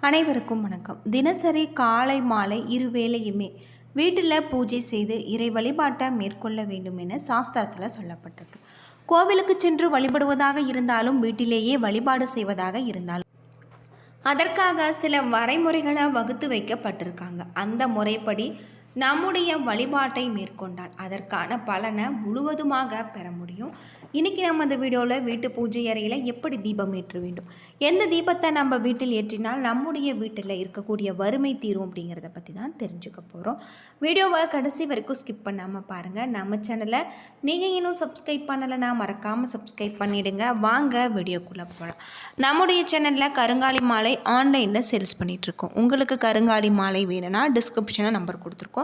அனைவருக்கும் வணக்கம். தினசரி காலை மாலை இருவேளையுமே வீட்டில் பூஜை செய்து இறை வழிபாட்டை மேற்கொள்ள வேண்டும் என சாஸ்திரத்தில் சொல்லப்பட்டிருக்கு. கோவிலுக்கு சென்று வழிபடுவதாக இருந்தாலும் வீட்டிலேயே வழிபாடு செய்வதாக இருந்தாலும் அதற்காக சில வரைமுறைகளை வகுத்து வைக்கப்பட்டிருக்காங்க. அந்த முறைப்படி நம்முடைய வழிபாட்டை மேற்கொண்டால் அதற்கான பலனை முழுவதுமாக பெற முடியும். இன்றைக்கி நம்ம இந்த வீடியோவில் வீட்டு பூஜை அறையில் எப்படி தீபம் ஏற்ற வேண்டும், எந்த தீபத்தை நம்ம வீட்டில் ஏற்றினால் நம்முடைய வீட்டில் இருக்கக்கூடிய வறுமை தீரும் அப்படிங்கிறத பற்றி தான் தெரிஞ்சுக்க போகிறோம். வீடியோவை கடைசி வரைக்கும் ஸ்கிப் பண்ணாமல் பாருங்கள். நம்ம சேனலை நீங்கள் இன்னும் சப்ஸ்கிரைப் பண்ணலைன்னா மறக்காமல் சப்ஸ்கிரைப் பண்ணிவிடுங்க. வாங்க வீடியோக்குள்ளே போகலாம். நம்முடைய சேனலில் கருங்காலி மாலை ஆன்லைனில் சேல்ஸ் பண்ணிகிட்ருக்கோம். உங்களுக்கு கருங்காலி மாலை வேணும்னா டிஸ்கிரிப்ஷனில் நம்பர் கொடுத்துருக்கோம்.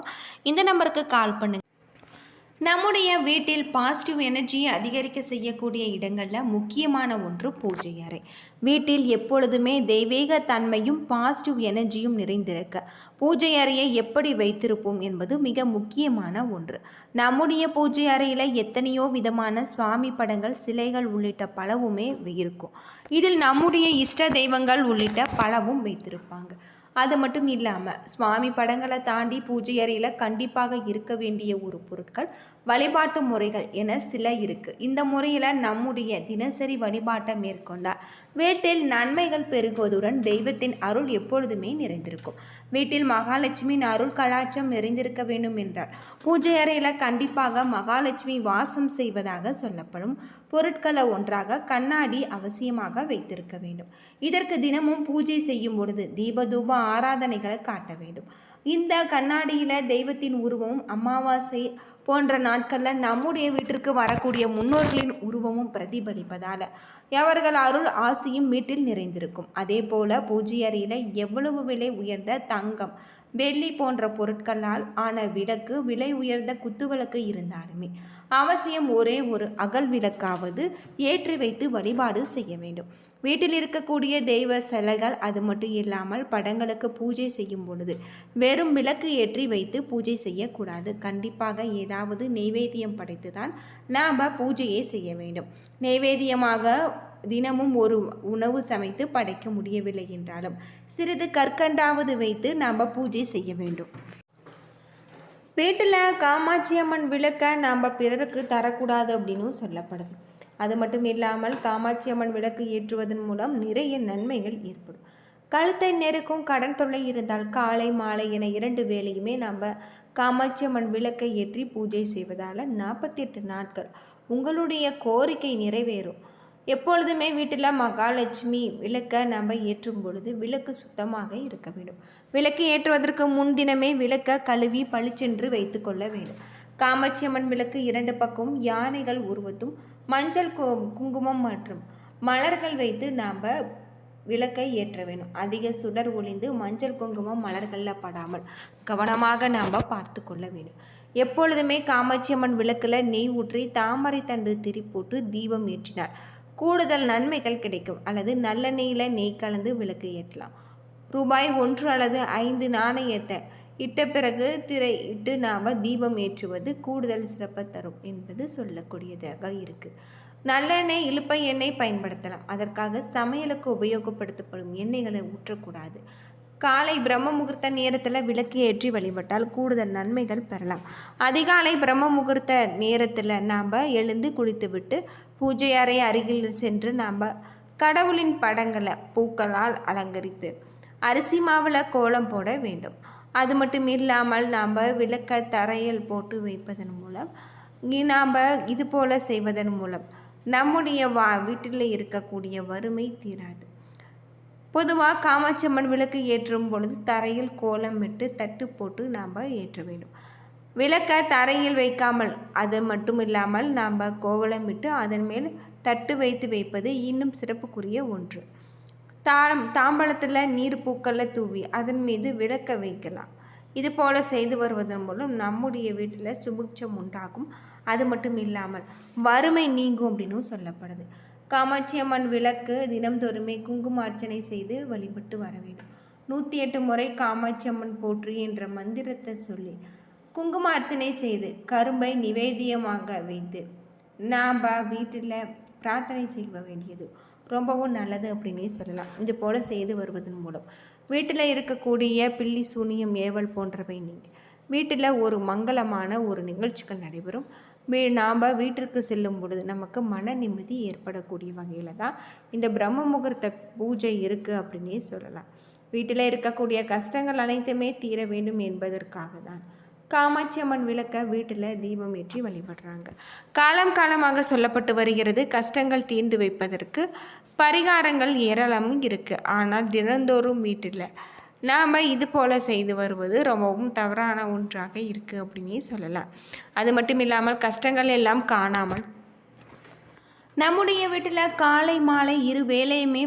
இந்த நம்பருக்கு கால் பண்ணுங்கள். நம்முடைய வீட்டில் பாசிட்டிவ் எனர்ஜியை அதிகரிக்க செய்யக்கூடிய இடங்களில் முக்கியமான ஒன்று பூஜை அறை. வீட்டில் எப்பொழுதுமே தெய்வீக தன்மையும் பாசிட்டிவ் எனர்ஜியும் நிறைந்திருக்க பூஜை அறையை எப்படி வைத்திருப்போம் என்பது மிக முக்கியமான ஒன்று. நம்முடைய பூஜை அறையில் எத்தனையோ விதமான சுவாமி படங்கள், சிலைகள் உள்ளிட்ட பலவுமே இருக்கும். இதில் நம்முடைய இஷ்ட தெய்வங்கள் உள்ளிட்ட பலவும் வைத்திருப்பாங்க. அது மட்டும் இல்லாமல் சுவாமி படங்களை தாண்டி பூஜை அறையில் கண்டிப்பாக இருக்க வேண்டிய ஒரு பொருட்கள், வழிபாட்டு முறைகள் என சில இருக்குது. இந்த முறையில் நம்முடைய தினசரி வழிபாட்டை மேற்கொண்டால் வீட்டில் நன்மைகள் பெருகுவதுடன் தெய்வத்தின் அருள் எப்பொழுதுமே நிறைந்திருக்கும். வீட்டில் மகாலட்சுமியின் அருள் கலாச்சாரம் நிறைந்திருக்க வேண்டும் என்றால் பூஜை அறையில் கண்டிப்பாக மகாலட்சுமி வாசம் செய்வதாக சொல்லப்படும் பொருட்களை ஒன்றாக கண்ணாடி அவசியமாக வைத்திருக்க வேண்டும். இதற்கு தினமும் பூஜை செய்யும் பொழுது தீபதூப ஆராதனைகளை காட்ட வேண்டும். இந்த கண்ணாடியில் தெய்வத்தின் உருவமும், அமாவாசை போன்ற நாட்களில் நம்முடைய வீட்டிற்கு வரக்கூடிய முன்னோர்களின் உருவமும் பிரதிபலிப்பதால் அவர்கள் அருள் ஆசியும் வீட்டில் நிறைந்திருக்கும். அதே போல் பூஜை அறையில் எவ்வளவு விலை உயர்ந்த தங்கம், வெள்ளி போன்ற பொருட்களால் ஆன விளக்கு, விலை உயர்ந்த குத்துவிளக்கு இருந்தாலுமே அவசியம் ஒரே ஒரு அகல் விளக்காவது ஏற்றி வைத்து வழிபாடு செய்ய வேண்டும். வீட்டில் இருக்கக்கூடிய தெய்வ சிலைகள், அது மட்டும் இல்லாமல் படங்களுக்கு பூஜை செய்யும் பொழுது வெறும் விளக்கு ஏற்றி வைத்து பூஜை செய்யக்கூடாது. கண்டிப்பாக ஏதாவது நெய்வேத்தியம் படைத்து தான் நாம் பூஜையை செய்ய வேண்டும். நெய்வேத்தியமாக தினமும் ஒரு உணவு சமைத்து படைக்க முடியவில்லை என்றாலும் சிறிது கற்கண்டாவது வைத்து நாம் பூஜை செய்ய வேண்டும். வீட்டில் காமாட்சி அம்மன் விளக்கை நாம் பிறருக்கு தரக்கூடாது அப்படின்னு சொல்லப்படுது. அது மட்டும் இல்லாமல் காமாட்சி அம்மன் விளக்கு ஏற்றுவதன் மூலம் நிறைய நன்மைகள் ஏற்படும். கழுத்தை நெருக்கும் கடன் தொல்லை இருந்தால் காலை மாலை என 2 வேளையுமே நம்ம காமாட்சி அம்மன் விளக்கை ஏற்றி பூஜை செய்வதால் 48 நாட்கள் உங்களுடைய கோரிக்கை நிறைவேறும். எப்பொழுதுமே வீட்டில் மகாலட்சுமி விளக்கை நம்ம ஏற்றும் பொழுது விளக்கு சுத்தமாக இருக்க வேண்டும். விளக்கு ஏற்றுவதற்கு முன்தினமே விளக்கை கழுவி பளிச்சென்று வைத்து கொள்ள வேண்டும். காமாட்சி அம்மன் விளக்கு 2 பக்கம் யானைகள் உருவத்தும் மஞ்சள் குங்குமம் மற்றும் மலர்கள் வைத்து நாம் விளக்கை ஏற்ற வேண்டும். அதிக சுடர் ஒளிந்து மஞ்சள் குங்குமம் மலர்களில் படாமல் கவனமாக நாம் பார்த்து கொள்ள வேண்டும். எப்பொழுதுமே காமாட்சி அம்மன் விளக்கில் நெய் ஊற்றி தாமரை தண்டு திரி போட்டு தீபம் ஏற்றினார் கூடுதல் நன்மைகள் கிடைக்கும். அல்லது நல்லெண்ணெயில் நெய் கலந்து விளக்கு ஏற்றலாம். ரூபாய் 1 அல்லது 5 நாணயத்தை இட்ட பிறகு திரை இட்டு நாம் தீபம் ஏற்றுவது கூடுதல் சிறப்பை தரும் என்பது சொல்லக்கூடியதாக இருக்குது. நல்லெண்ணெய், இழுப்பை எண்ணெய் பயன்படுத்தலாம். அதற்காக சமையலுக்கு உபயோகப்படுத்தப்படும் எண்ணெய்களை ஊற்றக்கூடாது. காலை பிரம்ம முகூர்த்த நேரத்தில் விளக்கு ஏற்றி வழிபட்டால் கூடுதல் நன்மைகள் பெறலாம். அதிகாலை பிரம்ம முகூர்த்த நேரத்தில் நாம் எழுந்து குளித்துவிட்டு பூஜை அறை அருகில் சென்று நாம் கடவுளின் படங்களை பூக்களால் அலங்கரித்து அரிசி மாவில் கோலம் போட வேண்டும். அது மட்டும் இல்லாமல் நாம் விளக்கை தரையில் போட்டு வைப்பதன் மூலம் நாம் இது போல் செய்வதன் மூலம் நம்முடைய வீட்டில் இருக்கக்கூடிய வறுமை தீராது. பொதுவாக காமாட்சி அம்மன் விளக்கு ஏற்றும் பொழுது தரையில் கோலம் விட்டு தட்டு போட்டு நாம் ஏற்ற வேண்டும். விளக்கை தரையில் வைக்காமல், அது மட்டும் இல்லாமல் நாம் கோலம் விட்டு அதன் மேல் தட்டு வைப்பது இன்னும் சிறப்புக்குரிய ஒன்று. தாம்பழத்தில் நீர் பூக்களை தூவி அதன் மீது விளக்க வைக்கலாம். இது போல் செய்து வருவதன் மூலம் நம்முடைய வீட்டில் சுபிட்சம் உண்டாகும். அது மட்டும் இல்லாமல் வறுமை நீங்கும் அப்படின்னு சொல்லப்படுது. காமாட்சி அம்மன் விளக்கு தினம்தோறுமே குங்கும அர்ச்சனை செய்து வழிபட்டு வர வேண்டும். 108 முறை காமாட்சி அம்மன் போற்றி என்ற மந்திரத்தை சொல்லி குங்கும அர்ச்சனை செய்து கரும்பை நிவேதியமாக வைத்து நாம் வீட்டில் பிரார்த்தனை செய்ய வேண்டியது ரொம்பவும் நல்லது அப்படின்னே சொல்லலாம். இது போல் செய்து வருவதன் மூலம் வீட்டில் இருக்கக்கூடிய பில்லி சூனியம் ஏவல் போன்றவை நீங்கள் வீட்டில் ஒரு மங்களமான ஒரு நிகழ்ச்சிகள் நடைபெறும். நாம் வீட்டிற்கு செல்லும் பொழுது நமக்கு மன நிம்மதி ஏற்படக்கூடிய வகையில் தான் இந்த பிரம்ம முகூர்த்த பூஜை இருக்குது அப்படின்னே சொல்லலாம். வீட்டில் இருக்கக்கூடிய கஷ்டங்கள் அனைத்துமே தீர வேண்டும் என்பதற்காக தான் காமாட்சி அம்மன் விளக்க வீட்டில் தீபம் ஏற்றி வழிபடுறாங்க. காலம் காலமாக சொல்லப்பட்டு வருகிறது, கஷ்டங்கள் தீர்ந்து வைப்பதற்கு பரிகாரங்கள் ஏராளமும் இருக்குது. ஆனால் தினந்தோறும் வீட்டில் நாம் இது போல் செய்து வருவது ரொம்பவும் தவறான ஒன்றாக இருக்குது அப்படின்னே சொல்லலாம். அது மட்டும் இல்லாமல் கஷ்டங்கள் எல்லாம் காணாமல் நம்முடைய வீட்டில் காலை மாலை இரு வேளையுமே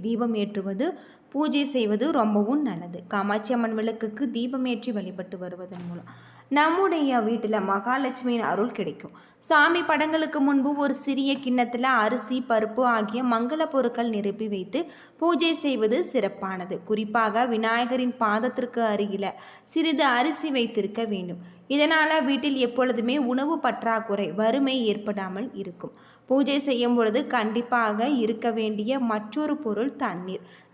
தீபம் ஏற்றுவது பூஜை செய்வது ரொம்பவும் நல்லது. காமாட்சி அம்மன் விளக்குக்கு தீபம் ஏற்றி வழிபட்டு வருவதன் மூலம் நம்முடைய வீட்டில் மகாலட்சுமியின் அருள் கிடைக்கும். சாமி படங்களுக்கு முன்பு ஒரு சிறிய கிண்ணத்தில் அரிசி பருப்பு ஆகிய மங்கள பொருட்கள் நிரப்பி வைத்து பூஜை செய்வது சிறப்பானது. குறிப்பாக விநாயகரின் பாதத்திற்கு அருகில் சிறிது அரிசி வைத்திருக்க வேண்டும். இதனால் வீட்டில் எப்பொழுதுமே உணவு பற்றாக்குறை வறுமை ஏற்படாமல் இருக்கும். பூஜை செய்யும் பொழுது கண்டிப்பாக இருக்க வேண்டிய மற்றொரு பொருள்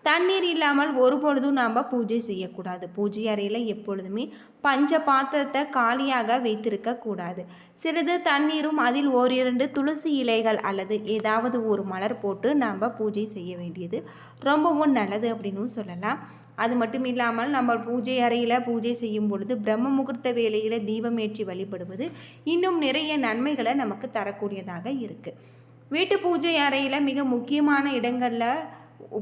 தண்ணீர் இல்லாமல் ஒருபொழுதும் நாம் பூஜை செய்யக்கூடாது. பூஜை அறையில் எப்பொழுதுமே பஞ்ச பாத்திரத்தை காலியாக வைத்திருக்க கூடாது. சிறிது தண்ணீரும் அதில் ஓரிரண்டு துளசி இலைகள் அல்லது ஏதாவது ஒரு மலர் போட்டு நாம் பூஜை செய்ய வேண்டியது ரொம்பவும் நல்லது அப்படின்னு சொல்லலாம். அது மட்டும் இல்லாமல் நம்ம பூஜை அறையில் பூஜை செய்யும் பொழுது பிரம்ம முகூர்த்த வேளையில் தீபம் ஏற்றி வழிபடுவது இன்னும் நிறைய நன்மைகளை நமக்கு தரக்கூடியதாக இருக்குது. வீட்டு பூஜை அறையில் மிக முக்கியமான இடங்களில்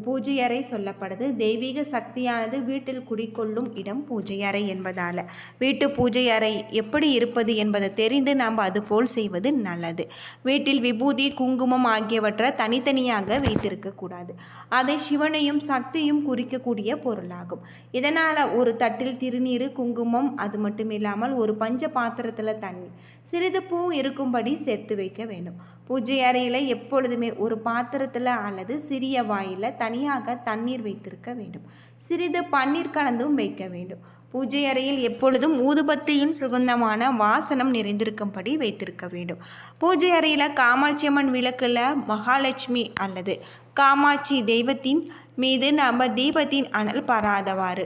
பூஜை அறை சொல்லப்படுது. தெய்வீக சக்தியானது வீட்டில் குடிக்கொள்ளும் இடம் பூஜை அறை என்பதால் வீட்டு பூஜை அறை எப்படி இருப்பது என்பதை தெரிந்து நாம் அதுபோல் செய்வது நல்லது. வீட்டில் விபூதி குங்குமம் ஆகியவற்றை தனித்தனியாக வைத்திருக்கக்கூடாது. அதை சிவனையும் சக்தியும் குறிக்கக்கூடிய பொருளாகும். இதனால் ஒரு தட்டில் திருநீர் குங்குமம், அது மட்டும் இல்லாமல் ஒரு பஞ்ச பாத்திரத்தில் தண்ணீர், சிறிது பூ இருக்கும்படி சேர்த்து வைக்க வேண்டும். பூஜை அறையில் எப்பொழுதுமே ஒரு பாத்திரத்தில் அல்லது சிறிய வாயில் தனியாக தண்ணீர் வைத்திருக்க வேண்டும். சிறிது பன்னீர் கலந்தும் வைக்க வேண்டும். பூஜை அறையில் எப்பொழுதும் ஊதுபத்தியின் சுகந்தமான வாசனம் நிறைந்திருக்கும்படி வைத்திருக்க வேண்டும். பூஜை அறையில் காமாட்சி அம்மன் விளக்கில் மகாலட்சுமி அல்லது காமாட்சி தெய்வத்தின் மீது நாம் தீபத்தின் அனல் பராதவாறு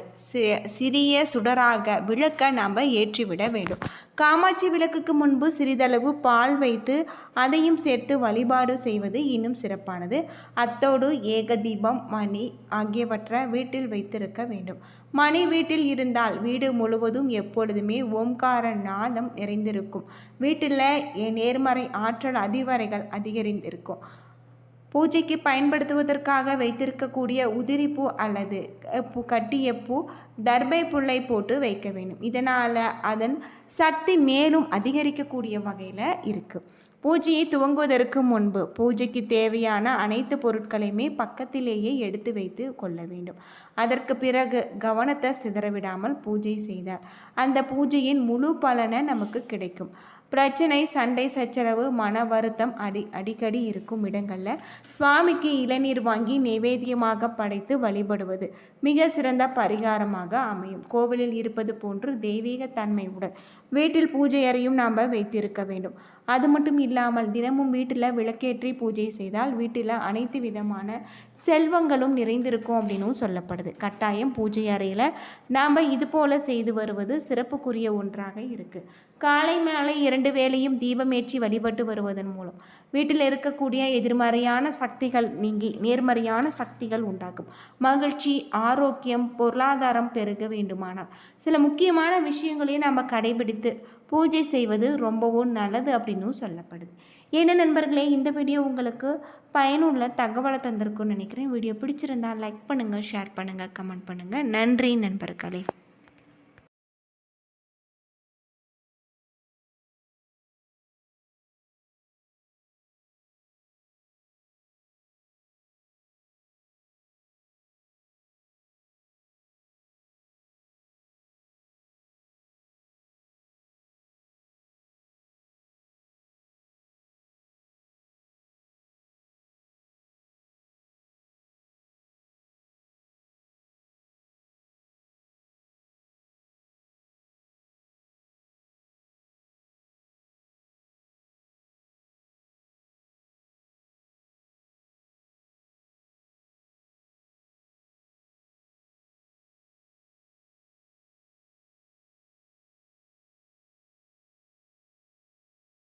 சிறிய சுடராக விளக்க நாம் ஏற்றிவிட வேண்டும். காமாட்சி விளக்குக்கு முன்பு சிறிதளவு பால் வைத்து அதையும் சேர்த்து வழிபாடு செய்வது இன்னும் சிறப்பானது. அத்தோடு ஏக தீபம் மணி ஆகியவற்றை வீட்டில் வைத்திருக்க வேண்டும். மணி வீட்டில் இருந்தால் வீடு முழுவதும் எப்பொழுதுமே ஓம்கார நாதம் நிறைந்திருக்கும். வீட்டில் நேர்மறை ஆற்றல் அதிர்வறைகள் அதிகரித்திருக்கும். பூஜைக்கு பயன்படுத்துவதற்காக வைத்திருக்கக்கூடிய உதிரிப்பூ அல்லது கட்டிய பூ தர்பை புல்லை போட்டு வைக்க வேண்டும். இதனால் அதன் சக்தி மேலும் அதிகரிக்கக்கூடிய வகையில் இருக்குது. பூஜையை துவங்குவதற்கு முன்பு பூஜைக்கு தேவையான அனைத்து பொருட்களையுமே பக்கத்திலேயே எடுத்து வைத்து கொள்ள வேண்டும். அதற்கு பிறகு கவனத்தை சிதறவிடாமல் பூஜை செய்தால் அந்த பூஜையின் முழு பலனை நமக்கு கிடைக்கும். பிரச்சனை, சண்டை சச்சரவு, மன வருத்தம் அடிக்கடி இருக்கும் இடங்களில் சுவாமிக்கு இளநீர் வாங்கி நைவேத்தியமாக படைத்து வழிபடுவது மிக சிறந்த பரிகாரமாக அமையும். கோவிலில் இருப்பது போன்று தெய்வீக தன்மையுடன் வீட்டில் பூஜை அறையும் நாம் வைத்திருக்க வேண்டும். அது மட்டும் இல்லாமல் தினமும் வீட்டில் விளக்கேற்றி பூஜை செய்தால் வீட்டில் அனைத்து விதமான செல்வங்களும் நிறைந்திருக்கும் அப்படின்னும் சொல்லப்படுது. கட்டாயம் பூஜை அறையில் நாம் இது போல் செய்து வருவது சிறப்புக்குரிய ஒன்றாக இருக்குது. காலை மாலை 2 வேளையும் தீபம் ஏற்றி வழிபட்டு வருவதன் மூலம் வீட்டில் இருக்கக்கூடிய எதிர்மறையான சக்திகள் நீங்கி நேர்மறையான சக்திகள் உண்டாகும். மகிழ்ச்சி, ஆரோக்கியம், பொருளாதாரம் பெருக வேண்டுமானால் சில முக்கியமான விஷயங்களையும் நம்ம கடைபிடித்து பூஜை செய்வது ரொம்பவும் நல்லது அப்படின்னு சொல்லப்படுது. என்ன நண்பர்களே, இந்த வீடியோ உங்களுக்கு பயனுள்ள தகவலை தந்திருக்குன்னு நினைக்கிறேன். வீடியோ பிடிச்சிருந்தால் லைக் பண்ணுங்கள், ஷேர் பண்ணுங்கள், கமெண்ட் பண்ணுங்கள். நன்றி நண்பர்களே.